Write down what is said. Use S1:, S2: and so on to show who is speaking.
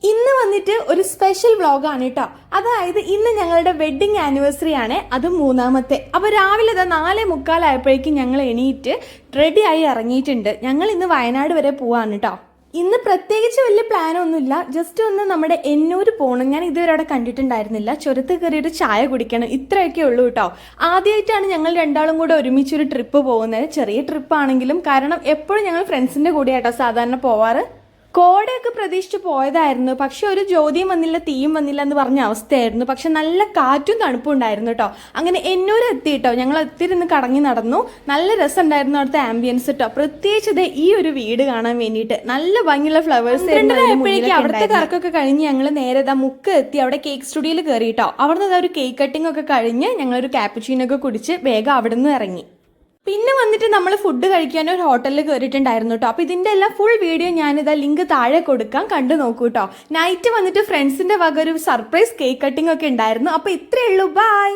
S1: ഇന്ന് വന്നിട്ട് ഒരു സ്പെഷ്യൽ വ്ളോഗാണ് കേട്ടോ. അതായത് ഇന്ന് ഞങ്ങളുടെ വെഡിങ് ആനിവേഴ്സറി ആണ്, അത് മൂന്നാമത്തെ. അപ്പോൾ രാവിലെ 4:45 ഞങ്ങൾ എണീറ്റ് റെഡിയായി ഇറങ്ങിയിട്ടുണ്ട്. ഞങ്ങൾ ഇന്ന് വയനാട് വരെ പോവാണ് കേട്ടോ. ഇന്ന് പ്രത്യേകിച്ച് വലിയ പ്ലാനൊന്നുമില്ല, ജസ്റ്റ് ഒന്ന് നമ്മുടെ എന്നൂര് പോകണം. ഞാൻ ഇതുവരെ അവിടെ കണ്ടിട്ടുണ്ടായിരുന്നില്ല. ചുരത്ത് കയറിയിട്ട് ചായ കുടിക്കണം, ഇത്രയൊക്കെ ഉള്ളൂ കേട്ടോ. ആദ്യമായിട്ടാണ് ഞങ്ങൾ രണ്ടാളും കൂടെ ഒരുമിച്ചൊരു ട്രിപ്പ് പോകുന്നത്. ചെറിയ ട്രിപ്പാണെങ്കിലും, കാരണം എപ്പോഴും ഞങ്ങൾ ഫ്രണ്ട്സിൻ്റെ കൂടെയാട്ടോ സാധാരണ പോവാറ്. കോടയൊക്കെ പ്രതീക്ഷിച്ച് പോയതായിരുന്നു, പക്ഷെ ഒരു ജ്യോതിയും വന്നില്ല തീയും വന്നില്ല എന്ന് പറഞ്ഞ അവസ്ഥയായിരുന്നു. പക്ഷെ നല്ല കാറ്റും തണുപ്പും ഉണ്ടായിരുന്നു കേട്ടോ. അങ്ങനെ എന്നൂര് എത്തി കേട്ടോ. ഞങ്ങൾ എത്തിയിരുന്ന് കറങ്ങി നടന്നു. നല്ല രസമുണ്ടായിരുന്നു അവിടുത്തെ ആംബിയൻസ് കേട്ടോ. പ്രത്യേകിച്ച് ഈ ഒരു വീട് കാണാൻ വേണ്ടിയിട്ട് നല്ല ഭംഗിയുള്ള ഫ്ലവേഴ്സ്. അവിടുത്തെ കറക്കൊക്കെ കഴിഞ്ഞ് ഞങ്ങൾ നേരെ മുക്ക് എത്തി. അവിടെ കേക്ക് സ്റ്റുഡിയോയിൽ കയറി കേട്ടോ. അവിടുന്ന് ഒരു കേക്ക് കട്ടിംഗ് ഒക്കെ കഴിഞ്ഞ് ഞങ്ങളൊരു കാപ്പുച്ചീനൊക്കെ കുടിച്ച് വേഗം അവിടെ നിന്ന് ഇറങ്ങി. പിന്നെ വന്നിട്ട് നമ്മൾ ഫുഡ് കഴിക്കാൻ ഒരു ഹോട്ടലിൽ കയറിയിട്ടുണ്ടായിരുന്നു കേട്ടോ. അപ്പോൾ ഇതിൻ്റെ എല്ലാം ഫുൾ വീഡിയോ ഞാനിതാ ലിങ്ക് താഴെ കൊടുക്കാം, കണ്ടു നോക്കൂ കേട്ടോ. നൈറ്റ് വന്നിട്ട് ഫ്രണ്ട്സിൻ്റെ വക ഒരു സർപ്രൈസ് കേക്ക് കട്ടിംഗ് ഒക്കെ ഉണ്ടായിരുന്നു. അപ്പോൾ ഇത്രയേ ഉള്ളൂ, ബൈ.